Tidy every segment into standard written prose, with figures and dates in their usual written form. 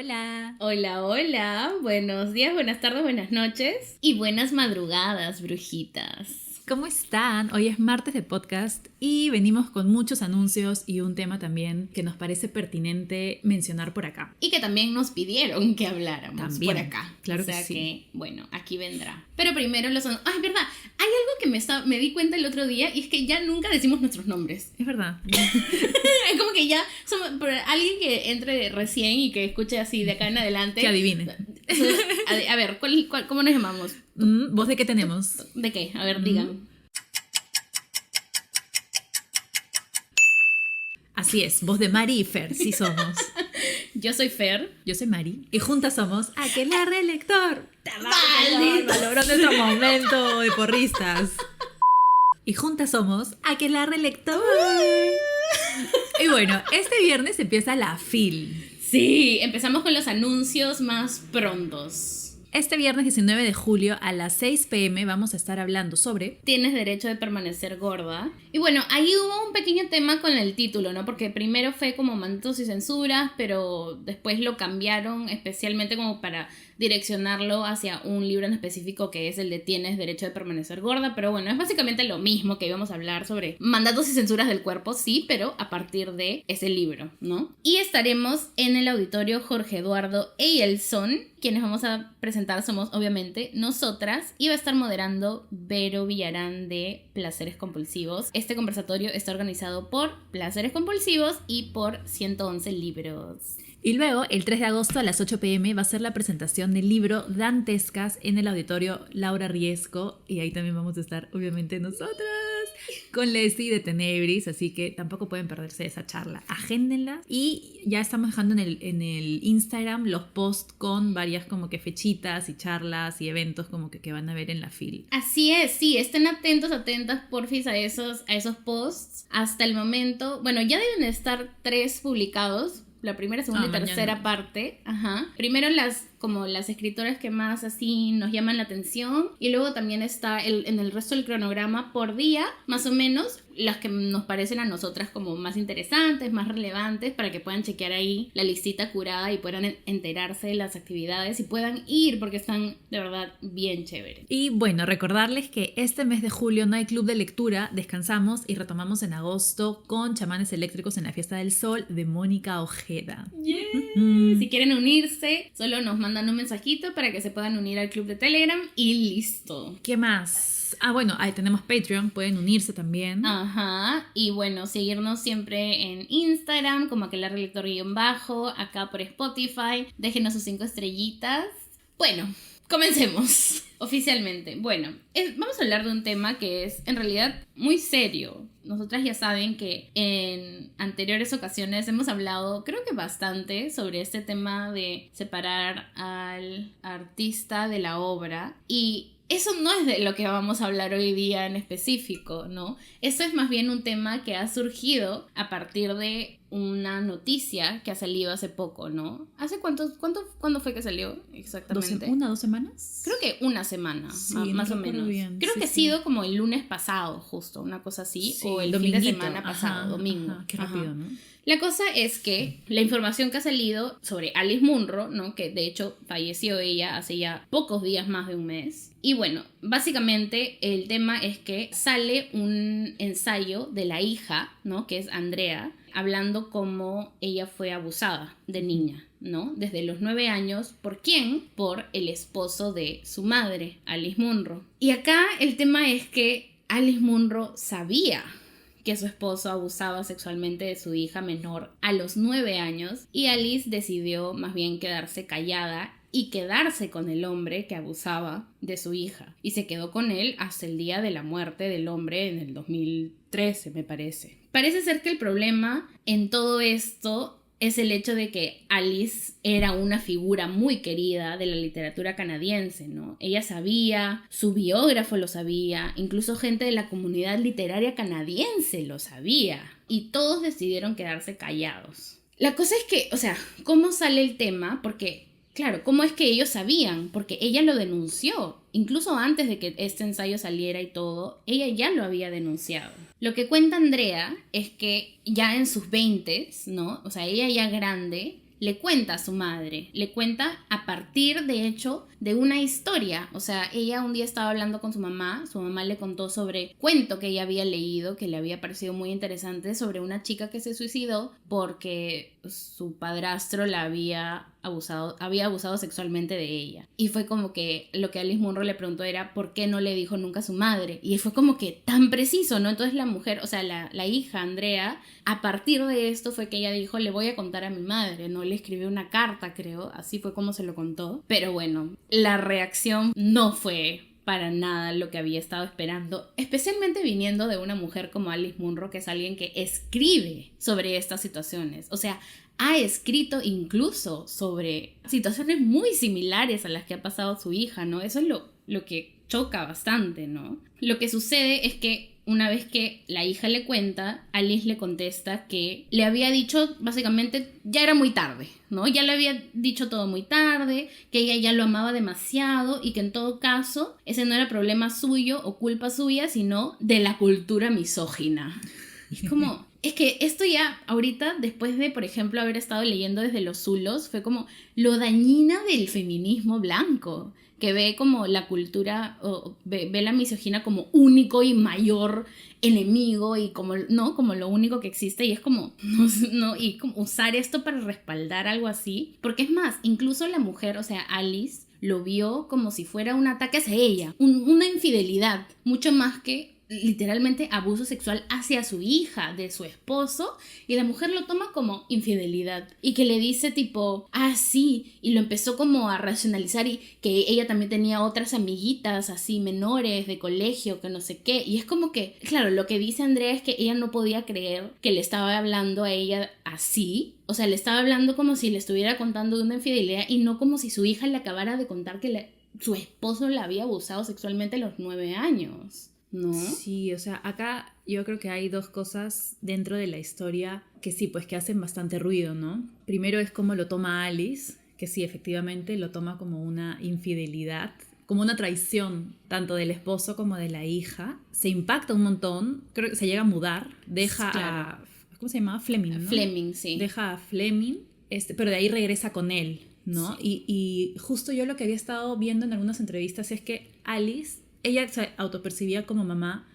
Hola. Hola, hola. Buenos días, buenas tardes, buenas noches y buenas madrugadas, brujitas. ¿Cómo están? Hoy es martes de podcast y venimos con muchos anuncios y un tema también que nos parece pertinente mencionar por acá. Y que también nos pidieron que habláramos También, por acá. claro o sea que sí. bueno, aquí vendrá. Pero primero los... Ay, verdad, hay algo que me di cuenta el otro día y es que ya nunca decimos nuestros nombres. Es verdad. Es como que ya somos... Pero alguien que entre recién y que escuche así de acá en adelante... Que adivine. A ver, ¿cómo nos llamamos? ¿Vos de qué tenemos? ¿De qué? A ver, digan. Así es, voz de Mari y Fer, sí somos. Yo soy Fer. Yo soy Mari y juntas somos Aquelarre Lector. ¡Maldito! Valoró nuestro momento de porristas. Y juntas somos Aquelarre Lector. Y bueno, este viernes empieza la FIL. Sí, empezamos con los anuncios más prontos. Este viernes 19 de julio a las 6 p.m. vamos a estar hablando sobre... Tienes derecho de permanecer gorda. Y bueno, ahí hubo un pequeño tema con el título, ¿no? Porque primero fue como mandatos y censuras, pero después lo cambiaron especialmente como para direccionarlo hacia un libro en específico que es el de Tienes derecho de permanecer gorda. Pero bueno, es básicamente lo mismo que íbamos a hablar sobre mandatos y censuras del cuerpo, sí, pero a partir de ese libro, ¿no? Y estaremos en el auditorio Jorge Eduardo Eyelson. Quienes vamos a presentar somos obviamente nosotras y va a estar moderando Vero Villarán de Placeres Compulsivos. Este conversatorio está organizado por Placeres Compulsivos y por 111 Libros. Y luego, el 3 de agosto a las 8 p.m. va a ser la presentación del libro Dantescas en el auditorio Laura Riesco. Y ahí también vamos a estar, obviamente, nosotras, con Leslie de Tenebris. Así que tampoco pueden perderse esa charla. Agéndenla. Y ya estamos dejando en el Instagram los posts con varias como que fechitas y charlas y eventos como que van a ver en la FIL. Así es, sí, estén atentas, porfis, a esos posts. Hasta el momento, bueno, ya deben estar 3 publicados. La primera, segunda y tercera mañana. parte. Ajá. Primero las escritoras que más así nos llaman la atención. Y luego también está en el resto del cronograma por día, más o menos, las que nos parecen a nosotras como más interesantes, más relevantes, para que puedan chequear ahí la listita curada y puedan enterarse de las actividades y puedan ir porque están de verdad bien chéveres. Y bueno, recordarles que este mes de julio no hay club de lectura, descansamos y retomamos en agosto con Chamanes Eléctricos en la Fiesta del Sol de Mónica Ojeda. Yeah. Si quieren unirse, solo nos mandan un mensajito para que se puedan unir al club de Telegram y listo. ¿Qué más? Bueno, ahí tenemos Patreon, pueden unirse también. Ajá, y bueno, seguirnos siempre en Instagram como Aquelarre Lector _, acá por Spotify, déjenos sus 5 estrellitas. Bueno, comencemos oficialmente. Bueno, vamos a hablar de un tema que es en realidad muy serio. Nosotras ya saben que en anteriores ocasiones hemos hablado, creo que bastante, sobre este tema de separar al artista de la obra. Y eso no es de lo que vamos a hablar hoy día en específico, ¿no? Eso es más bien un tema que ha surgido a partir de una noticia que ha salido hace poco, ¿no? ¿Hace cuándo fue que salió exactamente? ¿2 semanas? Creo que una semana, Sí, más no o menos. bien. Creo sí, que ha sido como el lunes pasado, justo, una cosa así, sí, o el dominguito. fin de semana pasado, domingo. Qué rápido, Ajá. ¿no? La cosa es que la información que ha salido sobre Alice Munro, ¿no? Que de hecho falleció ella hace ya pocos días, más de un mes. Y bueno, básicamente el tema es que sale un ensayo de la hija, ¿no? Que es Andrea, hablando cómo ella fue abusada de niña, ¿no? Desde los 9 años. ¿Por quién? Por el esposo de su madre, Alice Munro. Y acá el tema es que Alice Munro sabía que su esposo abusaba sexualmente de su hija menor a los 9 años y Alice decidió más bien quedarse callada y quedarse con el hombre que abusaba de su hija. Y se quedó con él hasta el día de la muerte del hombre en el 2013, me parece. Parece ser que el problema en todo esto es el hecho de que Alice era una figura muy querida de la literatura canadiense, ¿no? Ella sabía, su biógrafo lo sabía, incluso gente de la comunidad literaria canadiense lo sabía, y todos decidieron quedarse callados. La cosa es que, o sea, ¿cómo sale el tema? Porque, claro, ¿cómo es que ellos sabían? Porque ella lo denunció. Incluso antes de que este ensayo saliera y todo, ella ya lo había denunciado. Lo que cuenta Andrea es que ya en sus 20s, ¿no? O sea, ella ya grande, le cuenta a su madre, le cuenta a partir, de hecho, de una historia. O sea, ella un día estaba hablando con su mamá le contó sobre cuento que ella había leído, que le había parecido muy interesante, sobre una chica que se suicidó porque su padrastro la había abusado sexualmente de ella. Y fue como que lo que Alice Munro le preguntó era ¿por qué no le dijo nunca a su madre? Y fue como que tan preciso, ¿no? Entonces la mujer, o sea, la hija Andrea, a partir de esto fue que ella dijo, le voy a contar a mi madre, ¿no? Le escribió una carta, creo, así fue como se lo contó. Pero bueno, la reacción no fue para nada lo que había estado esperando, especialmente viniendo de una mujer como Alice Munro, que es alguien que escribe sobre estas situaciones. O sea, ha escrito incluso sobre situaciones muy similares a las que ha pasado su hija, ¿no? Eso es lo que choca bastante, ¿no? Lo que sucede es que una vez que la hija le cuenta, Alice le contesta que le había dicho, básicamente, ya era muy tarde, ¿no? Ya le había dicho todo muy tarde, que ella ya lo amaba demasiado y que en todo caso ese no era problema suyo o culpa suya, sino de la cultura misógina. Es como, es que esto ya ahorita, después de, por ejemplo, haber estado leyendo desde los Zulos, fue como lo dañina del feminismo blanco, que ve como la cultura, o ve la misoginia como único y mayor enemigo y como, ¿no? Como lo único que existe, y es como, no, y como usar esto para respaldar algo así, porque es más, incluso la mujer, o sea, Alice, lo vio como si fuera un ataque hacia ella, una infidelidad, mucho más que literalmente abuso sexual hacia su hija, de su esposo, y la mujer lo toma como infidelidad y que le dice tipo, sí, y lo empezó como a racionalizar, y que ella también tenía otras amiguitas así menores de colegio, que no sé qué, y es como que, claro, lo que dice Andrea es que ella no podía creer que le estaba hablando a ella así. O sea, le estaba hablando como si le estuviera contando de una infidelidad y no como si su hija le acabara de contar que su esposo la había abusado sexualmente a los 9 años. ¿No? Sí, o sea, acá yo creo que hay dos cosas dentro de la historia que sí, pues que hacen bastante ruido, ¿no? Primero es cómo lo toma Alice, que sí, efectivamente lo toma como una infidelidad, como una traición, tanto del esposo como de la hija. Se impacta un montón, creo que se llega a mudar, deja claro. ¿cómo se llamaba? Fleming, ¿no? Fleming, sí. Deja a Fleming, pero de ahí regresa con él, ¿no? Sí. Y justo yo lo que había estado viendo en algunas entrevistas es que Alice, ella se autopercibía como mamá,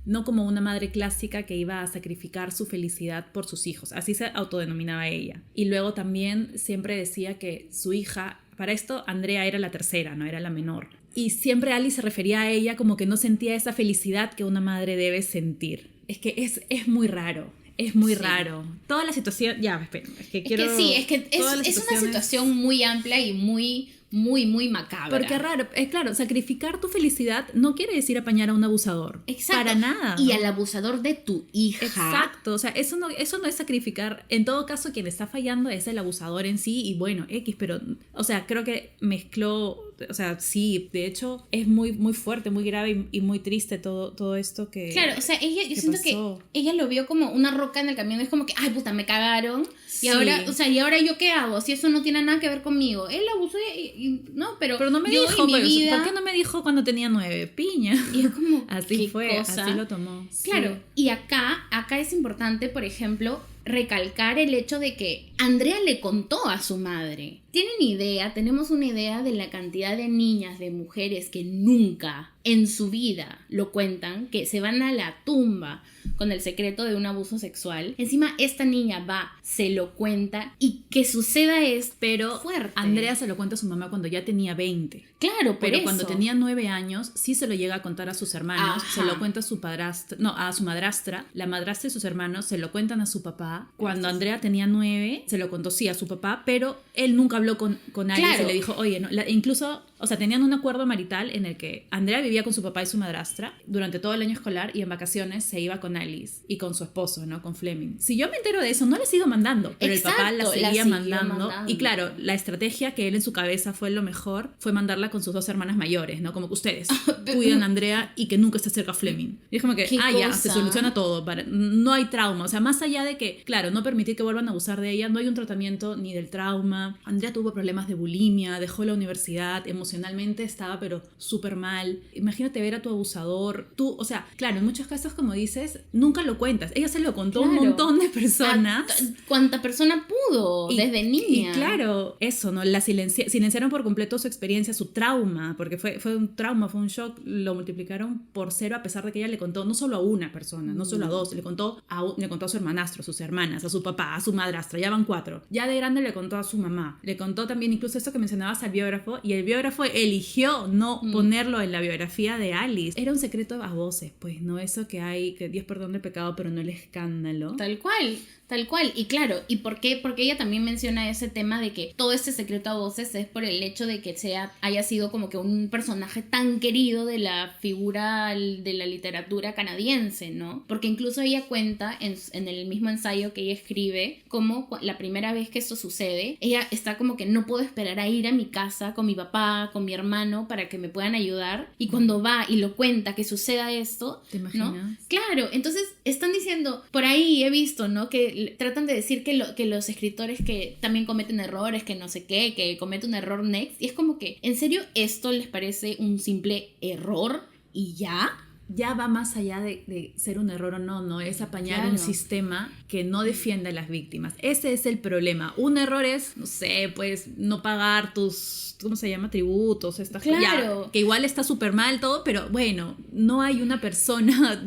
no como una madre clásica que iba a sacrificar su felicidad por sus hijos. Así se autodenominaba ella. Y luego también siempre decía que su hija, para esto Andrea era la tercera, no era la menor. Y siempre Alice se refería a ella como que no sentía esa felicidad que una madre debe sentir. Es que es muy raro. Es muy raro. Toda la situación... Ya, espera, es que quiero... Es una situación muy amplia y muy macabra. Porque raro, claro, sacrificar tu felicidad no quiere decir apañar a un abusador. Exacto. Para nada. Y al abusador de tu hija. Exacto, o sea, eso no es sacrificar. En todo caso, quien está fallando es el abusador en sí y bueno, pero, o sea, creo que mezcló, o sea, sí, de hecho, es muy, muy fuerte, muy grave y muy triste todo esto que Claro, o sea, yo siento pasó. que ella lo vio como una roca en el camión, es como que, ay, puta, me cagaron. Sí. Y ahora, o sea, ¿y ahora yo qué hago? Si eso no tiene nada que ver conmigo. Él abusó no, pero no me yo dijo, en mi vida... ¿por qué no me dijo cuando tenía 9? Piña. Y es como, así fue, cosa. así lo tomó. Claro, sí. Y acá es importante, por ejemplo, recalcar el hecho de que Andrea le contó a su madre. Tenemos una idea de la cantidad de niñas, de mujeres que nunca en su vida lo cuentan, que se van a la tumba con el secreto de un abuso sexual. Encima esta niña va, se lo cuenta y que suceda es pero fuerte. Andrea se lo cuenta a su mamá cuando ya tenía 20. Claro, pero cuando tenía 9 años sí se lo llega a contar a sus hermanos. Ajá. Se lo cuenta a su a su madrastra. La madrastra y sus hermanos se lo cuentan a su papá. Cuando Andrea tenía 9 se lo contó sí a su papá, pero él nunca habló con Alice. Claro. Y le dijo, oye, no, incluso, o sea, tenían un acuerdo marital en el que Andrea vivía con su papá y su madrastra durante todo el año escolar y en vacaciones se iba con Alice y con su esposo, ¿no? Con Fleming. Si yo me entero de eso, no le sigo mandando, pero Exacto, el papá la seguía mandando. mandando. Y claro, la estrategia que él en su cabeza fue lo mejor fue mandarla con sus 2 hermanas mayores, ¿no? Como que ustedes cuidan a Andrea y que nunca esté cerca a Fleming. Y es como que, ya, se soluciona todo. No hay trauma. O sea, más allá de que, claro, no permitir que vuelvan a abusar de ella, no hay un tratamiento ni del trauma. Andrea tuvo problemas de bulimia, dejó la universidad, emocionalmente estaba pero súper mal. Imagínate ver a tu abusador. Tú, o sea, claro, en muchos casos, como dices, nunca lo cuentas. Ella se lo contó a un montón de personas. Cuánta persona pudo, desde niña. Y claro, eso, ¿no? Silenciaron por completo su experiencia, su trauma, porque fue un trauma, fue un shock, lo multiplicaron por 0 a pesar de que ella le contó no solo a una persona, no solo a 2, le contó a su hermanastro, a sus hermanas, a su papá, a su madrastra, ya van 4. Ya de grande le contó a su mamá, le contó también incluso eso que mencionabas al biógrafo, y el biógrafo eligió no ponerlo en la biografía de Alice. Era un secreto a voces, pues, ¿no? Eso que hay, que Dios perdone el pecado, pero no el escándalo. Tal cual. Y claro, ¿y por qué? Porque ella también menciona ese tema de que todo este secreto a voces es por el hecho de que haya sido como que un personaje tan querido de la figura de la literatura canadiense, ¿no? Porque incluso ella cuenta en el mismo ensayo que ella escribe como la primera vez que esto sucede, ella está como que no puedo esperar a ir a mi casa con mi papá, con mi hermano para que me puedan ayudar, y cuando va y lo cuenta que suceda esto, ¿te imaginas? ¿no? Claro, entonces están diciendo, por ahí he visto, ¿no? Que tratan de decir que los escritores que también cometen errores, que no sé qué, que cometen un error next, y es como que, ¿en serio esto les parece un simple error y ya? Ya va más allá de ser un error o no, no es apañar un sistema que no defiende a las víctimas. Ese es el problema. Un error es, no sé, pues no pagar tus, ¿cómo se llama? Tributos, estas cosas. Ya, que igual está súper mal todo, pero bueno, no hay una persona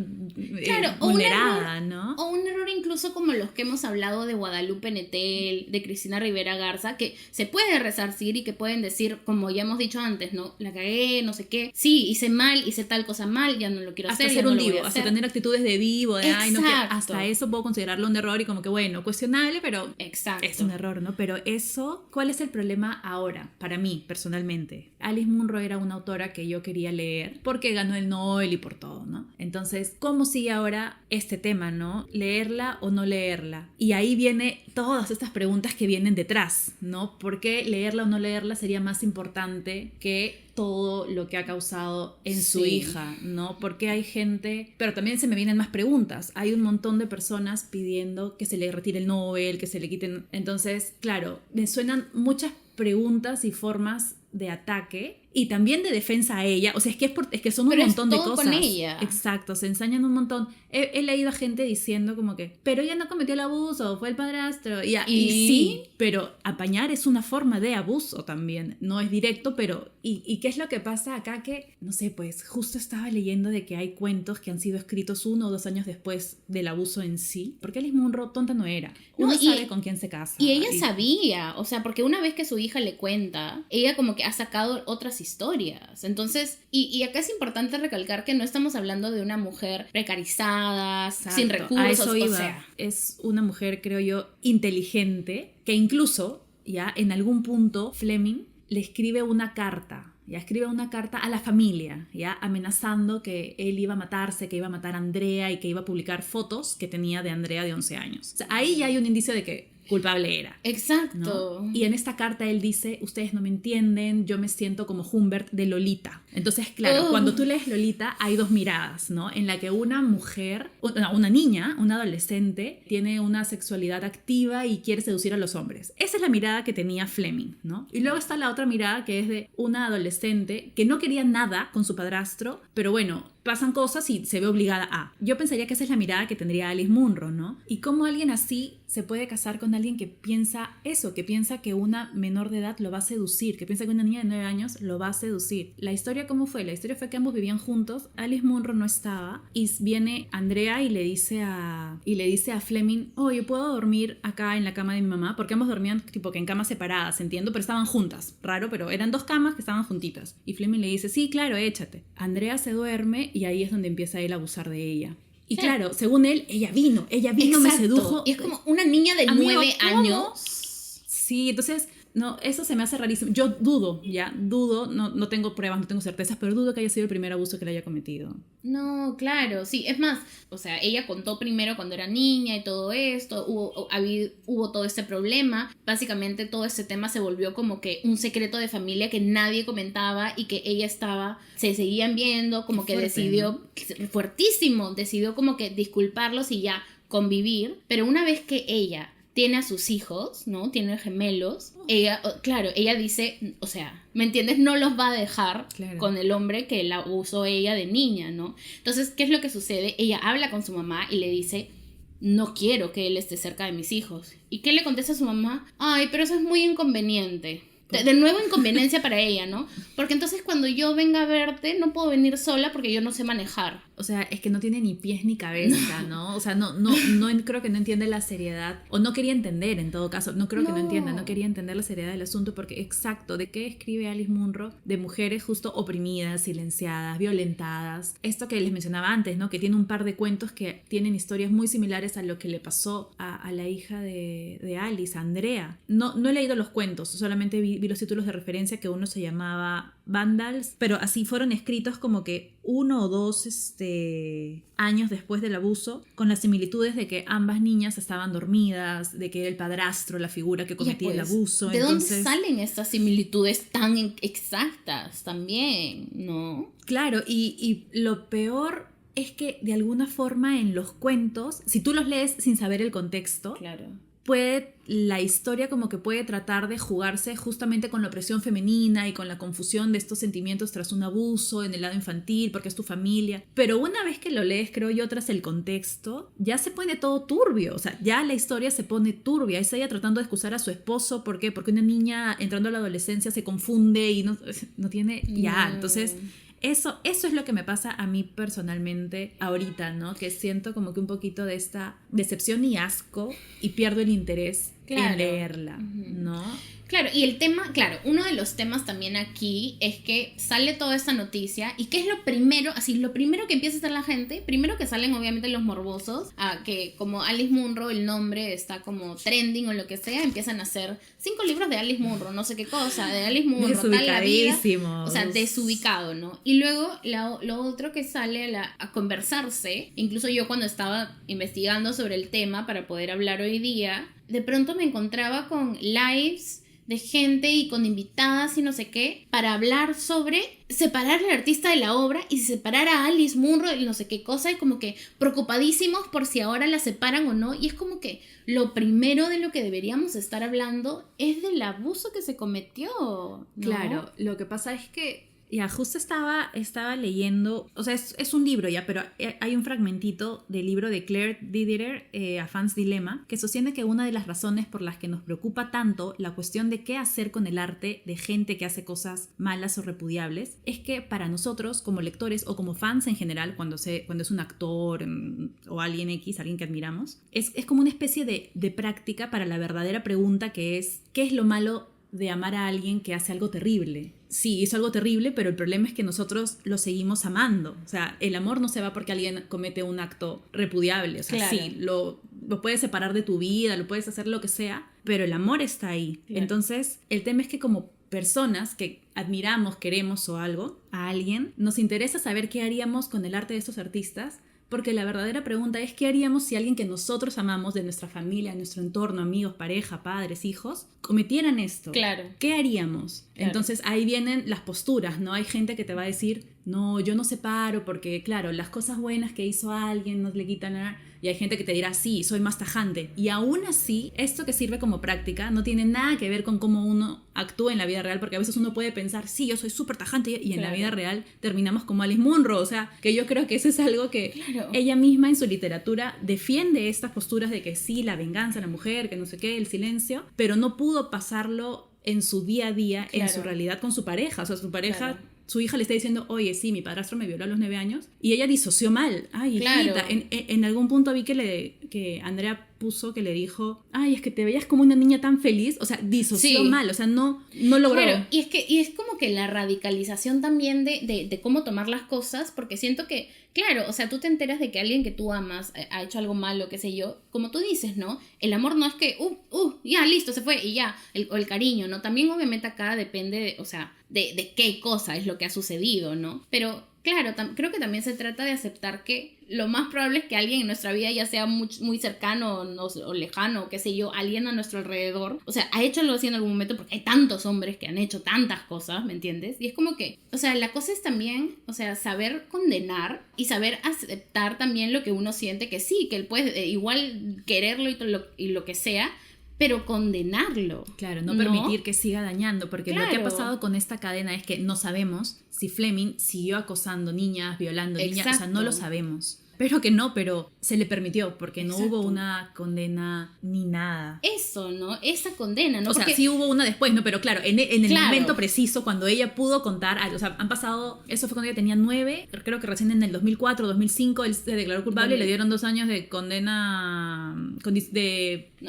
vulnerada, ¿no? O un error incluso como los que hemos hablado de Guadalupe Nettel, de Cristina Rivera Garza, que se puede resarcir y que pueden decir, como ya hemos dicho antes, ¿no? La cagué, no sé qué. Sí, hice mal, hice tal cosa mal, ya no lo quiero hasta hacer. Ser un divo, hasta tener actitudes de divo, de ay, no, que hasta eso puedo considerarlo un error y como que bueno, cuestionable, pero es un error, ¿no? Pero eso, ¿cuál es el problema ahora? Para mí, personalmente. Alice Munro era una autora que yo quería leer porque ganó el Nobel y por todo, ¿no? Entonces, ¿cómo sigue ahora este tema, no? ¿Leerla o no leerla? Y ahí viene todas estas preguntas que vienen detrás, ¿no? ¿Por qué leerla o no leerla sería más importante que todo lo que ha causado en su hija, ¿no? Porque hay gente, pero también se me vienen más preguntas. Hay un montón de personas pidiendo que se le retire el Nobel, que se le quiten. Entonces, claro, me suenan muchas preguntas y formas de ataque y también de defensa a ella. O sea, es que son un montón de cosas. Con ella. Exacto, se ensañan un montón. He leído a gente diciendo como que, pero ella no cometió el abuso, fue el padrastro. Y sí, pero apañar es una forma de abuso también. No es directo, pero... ¿Y qué es lo que pasa acá? Que, no sé, pues justo estaba leyendo de que hay cuentos que han sido escritos 1 o 2 años después del abuso en sí. Porque Alice Munro tonta no era. Uno sabe con quién se casa. Y ella sabía, o sea, porque una vez que su hija le cuenta, ella como que ha sacado otras historias. Entonces, y acá es importante recalcar que no estamos hablando de una mujer precarizada, exacto, sin recursos. A eso iba. O sea, es una mujer, creo yo, inteligente, que incluso, ya en algún punto, Fleming le escribe una carta. Ya escribe una carta a la familia, ya amenazando que él iba a matarse, que iba a matar a Andrea y que iba a publicar fotos que tenía de Andrea de 11 años. O sea, ahí ya hay un indicio de que culpable era. Exacto. ¿No? Y en esta carta él dice, ustedes no me entienden, yo me siento como Humbert de Lolita. Entonces, claro, cuando tú lees Lolita hay 2 miradas, ¿no? En la que una mujer, una niña, una adolescente, tiene una sexualidad activa y quiere seducir a los hombres. Esa es la mirada que tenía Fleming, ¿no? Y luego está la otra mirada que es de una adolescente que no quería nada con su padrastro, pero bueno, pasan cosas y se ve obligada a. Yo pensaría que esa es la mirada que tendría Alice Munro, ¿no? Y cómo alguien así se puede casar con alguien que piensa eso, que piensa que una menor de edad lo va a seducir, que piensa que una niña de 9 años lo va a seducir. La historia, ¿cómo fue? La historia fue que ambos vivían juntos, Alice Munro no estaba, y viene Andrea y le dice a Fleming, oye, ¿puedo dormir acá en la cama de mi mamá? Porque ambos dormían tipo que en camas separadas, entiendo, pero estaban juntas. Raro, pero eran 2 camas que estaban juntitas. Y Fleming le dice, sí, claro, échate. Andrea se duerme y ahí es donde empieza él a abusar de ella. Y claro, según él, ella vino, exacto, me sedujo. Y es como una niña de 9 años. Sí, entonces, no, eso se me hace rarísimo. Yo dudo, no tengo pruebas, no tengo certezas, pero dudo que haya sido el primer abuso que le haya cometido. No, claro, sí, es más, o sea, ella contó primero cuando era niña y todo esto, hubo todo este problema, básicamente todo este tema se volvió como que un secreto de familia que nadie comentaba y que ella se seguían viendo, como que decidió, fuertísimo, decidió como que disculparlos y ya convivir, pero una vez que ella tiene a sus hijos, ¿no? Tiene gemelos. Ella, claro, ella dice, o sea, ¿me entiendes? No los va a dejar con el hombre que la abusó ella de niña, ¿no? Entonces, ¿qué es lo que sucede? Ella habla con su mamá y le dice, no quiero que él esté cerca de mis hijos. ¿Y qué le contesta a su mamá? Ay, pero eso es muy inconveniente. De nuevo inconveniencia para ella, ¿no? Porque entonces cuando yo venga a verte no puedo venir sola porque yo no sé manejar. O sea, es que no tiene ni pies ni cabeza, ¿no? O sea, no creo que no entiende la seriedad, o no quería entender en todo caso, no creo que no entienda, no quería entender la seriedad del asunto, porque exacto, ¿de qué escribe Alice Munro? De mujeres justo oprimidas, silenciadas, violentadas. Esto que les mencionaba antes, ¿no? Que tiene un par de cuentos que tienen historias muy similares a lo que le pasó a la hija de Alice, a Andrea. No he leído los cuentos, solamente vi los títulos de referencia, que uno se llamaba Vandals, pero así fueron escritos como que 1 o 2 años después del abuso, con las similitudes de que ambas niñas estaban dormidas, de que era el padrastro la figura que cometía el abuso. ¿De dónde salen estas similitudes tan exactas también, no? Claro, y lo peor es que de alguna forma en los cuentos, si tú los lees sin saber el contexto, claro, la historia como que puede tratar de jugarse justamente con la opresión femenina y con la confusión de estos sentimientos tras un abuso en el lado infantil, porque es tu familia. Pero una vez que lo lees, creo yo, tras el contexto, ya se pone todo turbio. O sea, ya la historia se pone turbia. Es ella tratando de excusar a su esposo. ¿Por qué? Porque una niña entrando a la adolescencia se confunde y no tiene... Ya, entonces... Eso es lo que me pasa a mí personalmente ahorita, ¿no? Que siento como que un poquito de esta decepción y asco y pierdo el interés en leerla, ¿no? Claro, y el tema, claro, uno de los temas también aquí es que sale toda esta noticia y ¿qué es lo primero? Así, lo primero que empieza a hacer la gente, primero que salen obviamente los morbosos, a que como Alice Munro, el nombre está como trending o lo que sea, empiezan a hacer 5 libros de Alice Munro, no sé qué cosa, de Alice Munro, tal la vida, o sea, desubicado, ¿no? Y luego lo otro que sale a conversarse, incluso yo cuando estaba investigando sobre el tema para poder hablar hoy día, de pronto me encontraba con lives de gente y con invitadas y no sé qué, para hablar sobre separar al artista de la obra y separar a Alice Munro y no sé qué cosa, y como que preocupadísimos por si ahora la separan o no, y es como que lo primero de lo que deberíamos estar hablando es del abuso que se cometió, ¿no? Claro, lo que pasa es que ya, justo estaba leyendo, o sea, es un libro ya, pero hay un fragmentito del libro de Claire Didier, A Fan's Dilemma, que sostiene que una de las razones por las que nos preocupa tanto la cuestión de qué hacer con el arte de gente que hace cosas malas o repudiables, es que para nosotros, como lectores o como fans en general, cuando es un actor o alguien X, alguien que admiramos, es como una especie de práctica para la verdadera pregunta, que es, ¿qué es lo malo de amar a alguien que hace algo terrible? Sí, hizo algo terrible, pero el problema es que nosotros lo seguimos amando. O sea, el amor no se va porque alguien comete un acto repudiable. O sea, claro, sí, lo puedes separar de tu vida, lo puedes hacer lo que sea, pero el amor está ahí. Claro. Entonces, el tema es que como personas que admiramos, queremos o algo, a alguien, nos interesa saber qué haríamos con el arte de estos artistas, porque la verdadera pregunta es, ¿qué haríamos si alguien que nosotros amamos, de nuestra familia, nuestro entorno, amigos, pareja, padres, hijos, cometieran esto? Claro. ¿Qué haríamos? Claro. Entonces ahí vienen las posturas, ¿no? Hay gente que te va a decir, no, yo no separo porque, claro, las cosas buenas que hizo alguien no le quitan nada. Y hay gente que te dirá, sí, soy más tajante. Y aún así, esto que sirve como práctica no tiene nada que ver con cómo uno actúa en la vida real, porque a veces uno puede pensar, sí, yo soy súper tajante, y en la vida real terminamos como Alice Munro. O sea, que yo creo que eso es algo que ella misma en su literatura defiende, estas posturas de que sí, la venganza, la mujer, que no sé qué, el silencio, pero no pudo pasarlo en su día a día, en su realidad con su pareja. O sea, su pareja... Su hija le está diciendo, oye, sí, mi padrastro me violó a los 9 años. Y ella disoció mal. Ay, hijita. En algún punto vi que Andrea puso que le dijo, ay, es que te veías como una niña tan feliz. O sea, disoció mal. O sea, no logró. Claro, y es como que la radicalización también de cómo tomar las cosas, porque siento que, claro, o sea, tú te enteras de que alguien que tú amas ha hecho algo malo, qué sé yo, como tú dices, ¿no? El amor no es que, ya, listo, se fue y ya, o el cariño, ¿no? También obviamente acá depende, o sea, de qué cosa es lo que ha sucedido, ¿no? Pero claro, creo que también se trata de aceptar que lo más probable es que alguien en nuestra vida, ya sea muy, muy cercano o lejano, qué sé yo, alguien a nuestro alrededor, o sea, ha hecho algo así en algún momento, porque hay tantos hombres que han hecho tantas cosas, ¿me entiendes? Y es como que, o sea, la cosa es también, o sea, saber condenar y saber aceptar también lo que uno siente, que sí, que él puede igual quererlo y lo que sea, pero condenarlo. Claro, no permitir que siga dañando, porque lo que ha pasado con esta cadena es que no sabemos si Fleming siguió acosando niñas, violando niñas, o sea, no lo sabemos. Pero se le permitió, porque no hubo una condena ni nada. Eso, ¿no? Esa condena, ¿no? O porque... sea, sí hubo una después, ¿no? Pero claro, en el momento preciso, cuando ella pudo contar, o sea, han pasado, eso fue cuando ella tenía 9, creo que recién en el 2004, 2005, él se declaró culpable y le dieron 2 años de condena,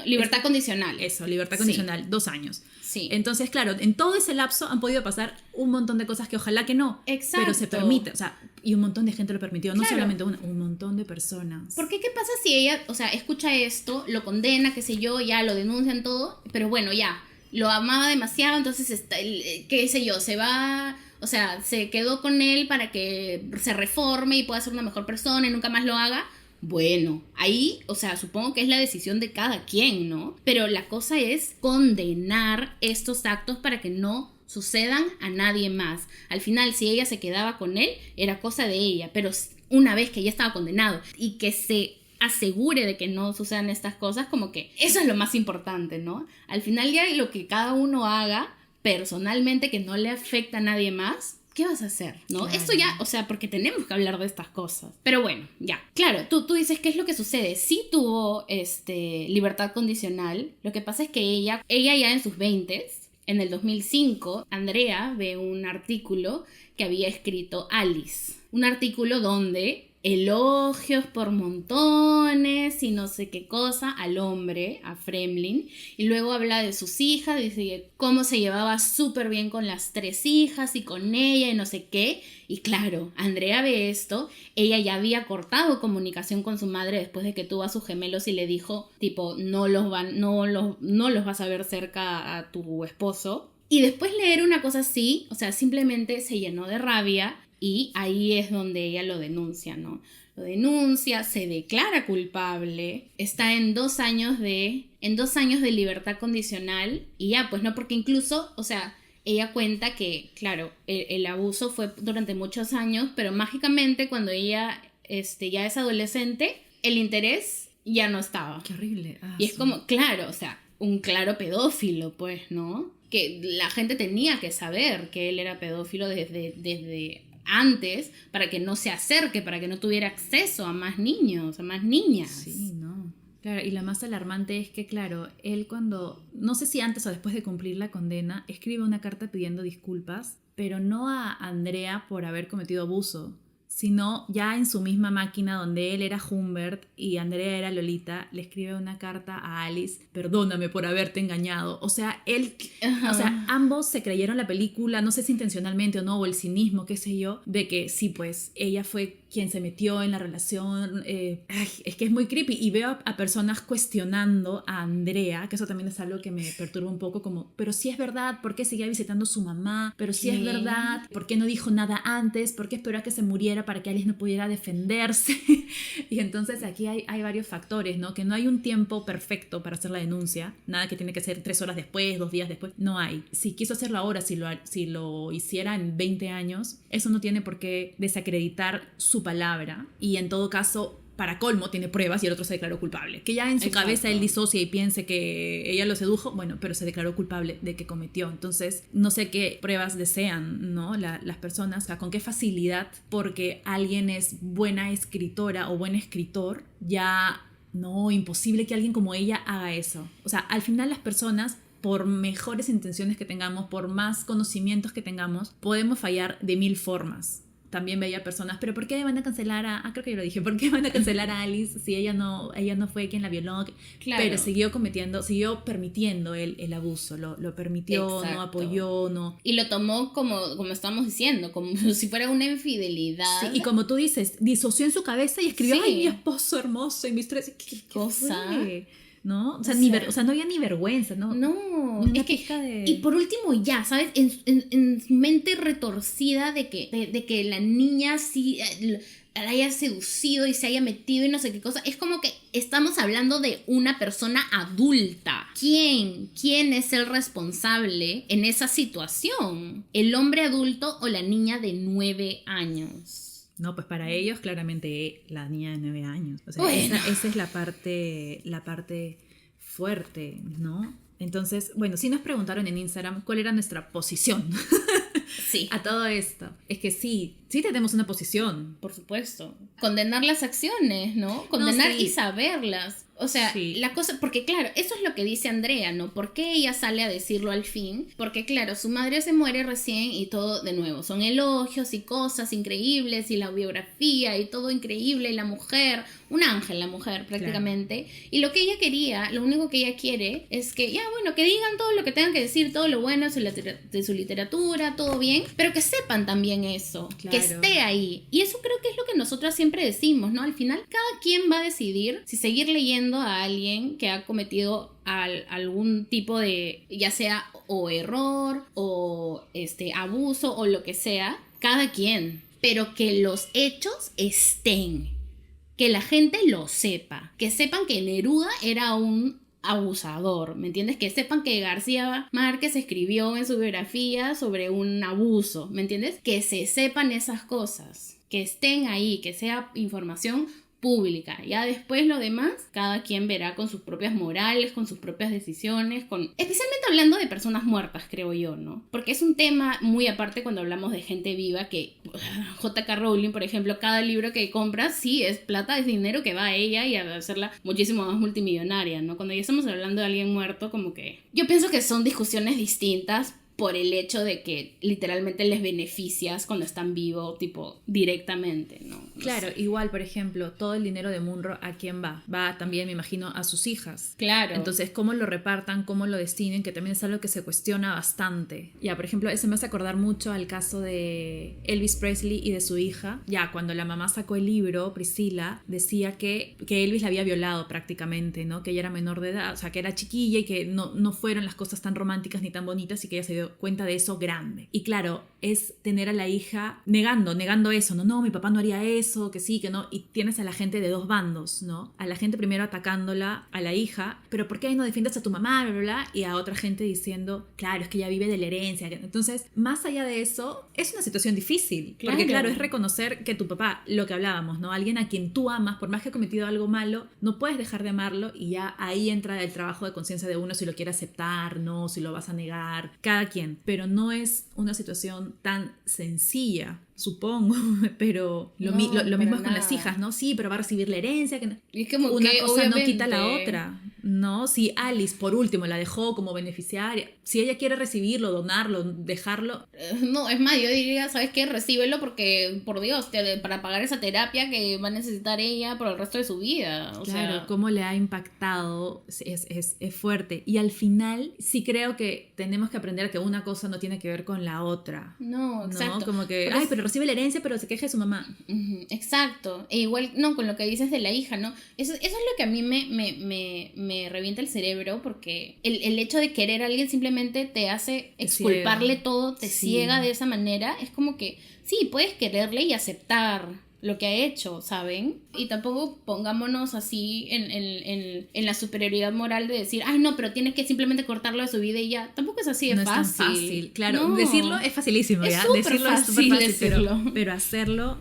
libertad condicional. Eso, libertad condicional, 2 años. Sí. Entonces, claro, en todo ese lapso han podido pasar un montón de cosas que ojalá que no. Exacto. Pero se permite, o sea, y un montón de gente lo permitió, no solamente una, un montón de personas. Porque ¿qué pasa si ella, o sea, escucha esto, lo condena, qué sé yo, ya lo denuncian todo, pero bueno, ya, lo amaba demasiado, entonces, qué sé yo, se va, o sea, se quedó con él para que se reforme y pueda ser una mejor persona y nunca más lo haga? Bueno, ahí, o sea, supongo que es la decisión de cada quien, ¿no? Pero la cosa es condenar estos actos para que no sucedan a nadie más. Al final, si ella se quedaba con él, era cosa de ella, pero una vez que ya estaba condenado y que se asegure de que no sucedan estas cosas, como que eso es lo más importante, ¿no? Al final ya lo que cada uno haga personalmente que no le afecta a nadie más, ¿qué vas a hacer? ¿No? Claro. Esto ya, o sea, porque tenemos que hablar de estas cosas. Pero bueno, ya. Claro, tú dices, ¿qué es lo que sucede? Sí tuvo libertad condicional. Lo que pasa es que ella ya en sus 20s, en el 2005, Andrea ve un artículo que había escrito Alice. Un artículo donde elogios por montones y no sé qué cosa al hombre, a Fremling, y luego habla de sus hijas, dice cómo se llevaba súper bien con las 3 hijas y con ella y no sé qué, y claro, Andrea ve esto, ella ya había cortado comunicación con su madre después de que tuvo a sus gemelos y le dijo, tipo, no los vas a ver cerca a tu esposo, y después leer una cosa así, o sea, simplemente se llenó de rabia. Y ahí es donde ella lo denuncia, ¿no? Lo denuncia, se declara culpable, está en 2 años de libertad condicional y ya, pues no, porque incluso, o sea, ella cuenta que, claro, el abuso fue durante muchos años, pero mágicamente cuando ella ya es adolescente, el interés ya no estaba. Qué horrible. Y es como, claro, o sea, un claro pedófilo, pues, ¿no? Que la gente tenía que saber que él era pedófilo desde antes, para que no se acerque, para que no tuviera acceso a más niños, a más niñas. Sí, no. Claro, y lo más alarmante es que, claro, él cuando, no sé si antes o después de cumplir la condena, escribe una carta pidiendo disculpas, pero no a Andrea por haber cometido abuso, sino ya en su misma máquina donde él era Humbert y Andrea era Lolita, le escribe una carta a Alice, perdóname por haberte engañado. O sea, o sea, ambos se creyeron la película, no sé si intencionalmente o no, o el cinismo, qué sé yo, de que sí, pues ella fue quien se metió en la relación. Es que es muy creepy y veo a personas cuestionando a Andrea, que eso también es algo que me perturba un poco, como, pero si es verdad, ¿por qué seguía visitando a su mamá? Pero si es verdad, ¿por qué no dijo nada antes? ¿Por qué esperó a que se muriera para que Alice no pudiera defenderse? Y entonces aquí hay varios factores, ¿no? Que no hay un tiempo perfecto para hacer la denuncia, nada que tiene que ser 3 horas después, 2 días después, no hay. Si quiso hacerlo ahora, si lo hiciera en 20 años, eso no tiene por qué desacreditar su palabra, y en todo caso, para colmo, tiene pruebas y el otro se declaró culpable. Que ya en su cabeza él disocia y piense que ella lo sedujo, bueno, pero se declaró culpable de que cometió. Entonces, no sé qué pruebas desean, ¿no? Las personas, o sea, con qué facilidad, porque alguien es buena escritora o buen escritor, ya no, imposible que alguien como ella haga eso. O sea, al final las personas, por mejores intenciones que tengamos, por más conocimientos que tengamos, podemos fallar de 1000 formas. También veía personas, pero ¿por qué van a cancelar creo que yo lo dije, ¿por qué van a cancelar a Alice si ella no fue quien la violó? Claro. Pero siguió permitiendo el abuso, lo permitió. Exacto. No apoyó, no. Y lo tomó como estamos diciendo, como si fuera una infidelidad. Sí, y como tú dices, disoció en su cabeza y escribió, ay, mi esposo hermoso, y mis 3, ¿qué cosa? Fue? ¿No? O sea, no había ni vergüenza, ¿no? No, es que, y por último ya, ¿sabes? En su mente retorcida de que la niña sí la haya seducido y se haya metido y no sé qué cosa, es como que estamos hablando de una persona adulta. ¿Quién es el responsable en esa situación? ¿El hombre adulto o la niña de 9 años? No, pues para ellos claramente la niña de 9 años. O sea, bueno. esa es la parte fuerte, ¿no? Entonces, bueno, sí nos preguntaron en Instagram cuál era nuestra posición Sí. a todo esto. Es que sí tenemos una posición. Por supuesto. Condenar las acciones, ¿no? Condenar sí. y saberlas. O sea, Sí. la cosa, porque claro, eso es lo que dice Andrea, ¿no? ¿Por qué ella sale a decirlo al fin? Porque claro, su madre se muere recién y todo de nuevo. Son elogios y cosas increíbles y la biografía y todo increíble y la mujer, un ángel la mujer prácticamente. Claro. Y lo que ella quería, lo único que ella quiere es que, ya bueno, que digan todo lo que tengan que decir, todo lo bueno de su literatura, todo bien, pero que sepan también eso, claro. Que esté ahí. Y eso creo que es lo que nosotras siempre decimos, ¿no? Al final cada quien va a decidir si seguir leyendo a alguien que ha cometido algún tipo de, ya sea o error o abuso o lo que sea, cada quien, pero que los hechos estén, que la gente lo sepa, que sepan que Neruda era un abusador, ¿me entiendes? Que sepan que García Márquez escribió en su biografía sobre un abuso, ¿me entiendes? Que se sepan esas cosas, que estén ahí, que sea información pública. Ya después lo demás, cada quien verá con sus propias morales, con sus propias decisiones, especialmente hablando de personas muertas, creo yo, ¿no? Porque es un tema muy aparte cuando hablamos de gente viva, que J.K. Rowling, por ejemplo, cada libro que compra, sí, es plata, es dinero que va a ella y a hacerla muchísimo más multimillonaria, ¿no? Cuando ya estamos hablando de alguien muerto, como que yo pienso que son discusiones distintas, por el hecho de que literalmente les beneficias cuando están vivos, tipo, directamente, ¿no? Claro, igual, por ejemplo, todo el dinero de Munro, ¿a quién va? Va también, me imagino, a sus hijas. Claro. Entonces, ¿cómo lo repartan? ¿Cómo lo destinen? Que también es algo que se cuestiona bastante. Ya, por ejemplo, eso me hace acordar mucho al caso de Elvis Presley y de su hija. Ya, cuando la mamá sacó el libro, Priscila, decía que Elvis la había violado prácticamente, ¿no? Que ella era menor de edad, o sea, que era chiquilla y que no fueron las cosas tan románticas ni tan bonitas y que ella se dio cuenta de eso grande. Y claro, es tener a la hija negando eso, no, mi papá no haría eso, que sí, que no, y tienes a la gente de dos bandos, ¿no? A la gente primero atacándola, a la hija, pero ¿por qué no defiendes a tu mamá, bla, bla, bla? Y a otra gente diciendo, claro, es que ella vive de la herencia. Entonces, más allá de eso, es una situación difícil, claro. Porque claro, es reconocer que tu papá, lo que hablábamos, ¿no? Alguien a quien tú amas, por más que ha cometido algo malo, no puedes dejar de amarlo y ya ahí entra el trabajo de conciencia de uno, si lo quiere aceptar, no, si lo vas a negar, cada quien. Pero no es una situación tan sencilla, supongo, pero lo mismo es con las hijas, ¿no? Sí, pero va a recibir la herencia. Que no. Y es como una que, cosa obviamente, no quita la otra, ¿no? Si Alice, por último, la dejó como beneficiaria, si ella quiere recibirlo, donarlo, dejarlo... No, es más, yo diría, ¿sabes qué? Recíbelo porque, por Dios, para pagar esa terapia que va a necesitar ella por el resto de su vida. O claro, sea, cómo le ha impactado es fuerte. Y al final sí creo que tenemos que aprender que una cosa no tiene que ver con la otra. No, exacto. ¿No? Como que, ay, pero recibe la herencia, pero se queja de su mamá. Exacto. E igual, no, con lo que dices de la hija, ¿no? Eso es lo que a mí me revienta el cerebro, porque el hecho de querer a alguien simplemente te hace exculparle todo, te ciega de esa manera. Es como que, sí, puedes quererle y aceptar lo que ha hecho, ¿saben? Y tampoco pongámonos así en la superioridad moral de decir, ay, no, pero tienes que simplemente cortarlo de su vida y ya. Tampoco es así de no fácil. Es tan fácil, claro. No. Decirlo es facilísimo, es ¿ya? Decirlo es súper fácil, decirlo. Pero hacerlo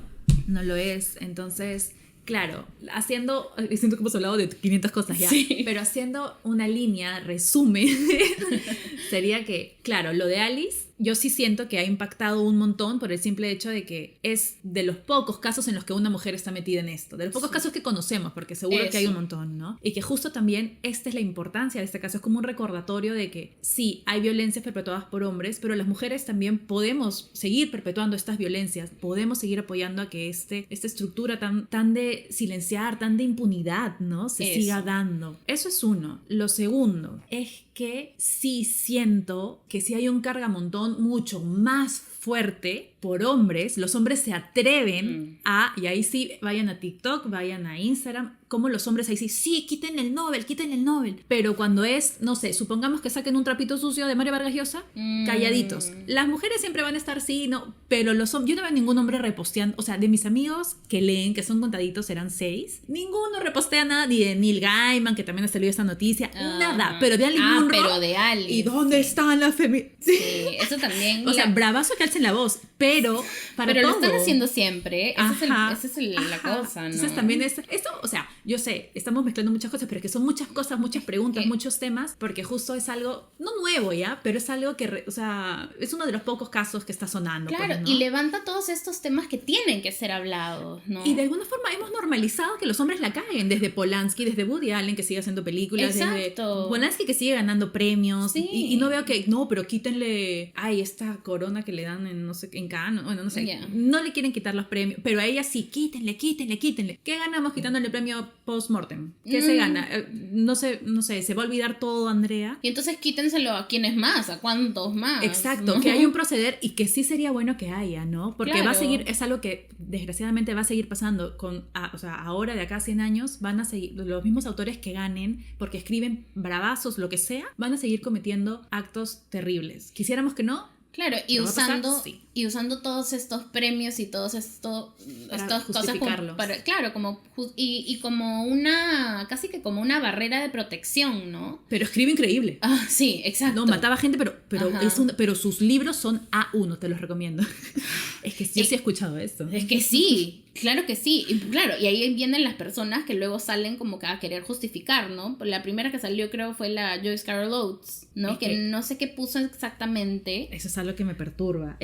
no lo es. Entonces, claro, siento que hemos hablado de 500 cosas ya, sí. Pero haciendo una línea, resumen, sería que, claro, lo de Alice, yo sí siento que ha impactado un montón por el simple hecho de que es de los pocos casos en los que una mujer está metida en esto, de los pocos casos que conocemos, porque seguro que hay un montón, ¿no? Y que justo también esta es la importancia de este caso, es como un recordatorio de que sí, hay violencias perpetuadas por hombres, pero las mujeres también podemos seguir perpetuando estas violencias, podemos seguir apoyando a que esta estructura tan de silenciar, tan de impunidad, ¿no? Se siga dando. Eso es uno. Lo segundo es que sí siento que si hay un cargamontón mucho más fuerte por hombres, los hombres se atreven y ahí sí, vayan a TikTok, vayan a Instagram, como los hombres ahí sí, quiten el Nobel, pero cuando es, no sé, supongamos que saquen un trapito sucio de Mario Vargas Llosa, calladitos. Las mujeres siempre van a estar sí, no, pero los hombres, yo no veo ningún hombre reposteando, o sea, de mis amigos que leen, que son contaditos, eran 6, ninguno repostea nada, ni de Neil Gaiman, que también ha salido esta noticia, nada, pero de Alice Munro, pero de Alice. ¿Y dónde están las feministas? Sí, eso también. O sea, bravazo que alcen la voz, pero para pero todo. Lo están haciendo siempre, esa es la cosa, ¿no? Entonces también esto, o sea, yo sé, estamos mezclando muchas cosas, pero es que son muchas cosas, muchas preguntas, muchos temas, porque justo es algo, no nuevo ya, pero es algo que, o sea, es uno de los pocos casos que está sonando. Claro, pues, ¿no? y levanta todos estos temas que tienen que ser hablados, ¿no? Y de alguna forma hemos normalizado que los hombres la caguen, desde Polanski, desde Woody Allen, que sigue haciendo películas, desde Polanski, que sigue ganando premios, sí. y no veo que, no, pero quítenle, ay, esta corona que le dan en, no sé, en Cannes, bueno, no sé, no le quieren quitar los premios, pero a ella sí, quítenle. ¿Qué ganamos quitándole el premio post-mortem? ¿Qué se gana? No sé, se va a olvidar todo, Andrea. Y entonces quítenselo a quienes más, a cuántos más. Exacto, ¿no? que hay un proceder y que sí sería bueno que haya, ¿no? Porque claro. va a seguir, es algo que desgraciadamente va a seguir pasando o sea, ahora de acá a 100 años van a seguir, los mismos autores que ganen, porque escriben bravazos, lo que sea, van a seguir cometiendo actos terribles. Quisiéramos que no. Claro, y usando, sí. y usando todos estos premios y todas estas cosas claro, como y como una, casi que como una barrera de protección, ¿no? Pero escribe increíble. Ah, sí, exacto. No, mataba gente, pero sus libros son A1, te los recomiendo. Es que yo sí he escuchado esto. Es que sí, claro que sí. Y claro, y ahí vienen las personas que luego salen como que a querer justificar, ¿no? La primera que salió creo fue la Joyce Carol Oates, ¿no? Que no sé qué puso exactamente. Eso es algo que me perturba.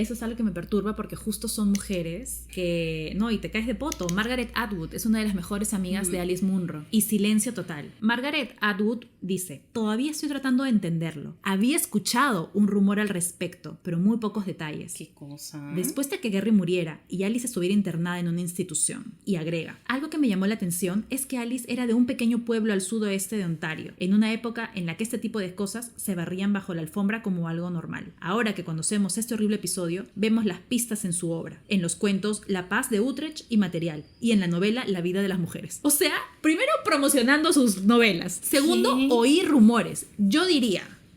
Porque justo son mujeres que... No, y te caes de poto. Margaret Atwood es una de las mejores amigas de Alice Munro. Y silencio total. Margaret Atwood dice: todavía estoy tratando de entenderlo. Había escuchado un rumor al respecto, pero muy pocos detalles. ¿Qué cosa? Después de que Gary muriera y Alice estuviera internada en una institución. Y agrega: algo que me llamó la atención es que Alice era de un pequeño pueblo al sudoeste de Ontario, en una época en la que este tipo de cosas se barrían bajo la alfombra como algo normal. Ahora que conocemos este horrible episodio, vemos las pistas en su obra, en los cuentos La paz de Utrecht y Material, y en la novela La vida de las mujeres. O sea, primero promocionando sus novelas, segundo, oír rumores.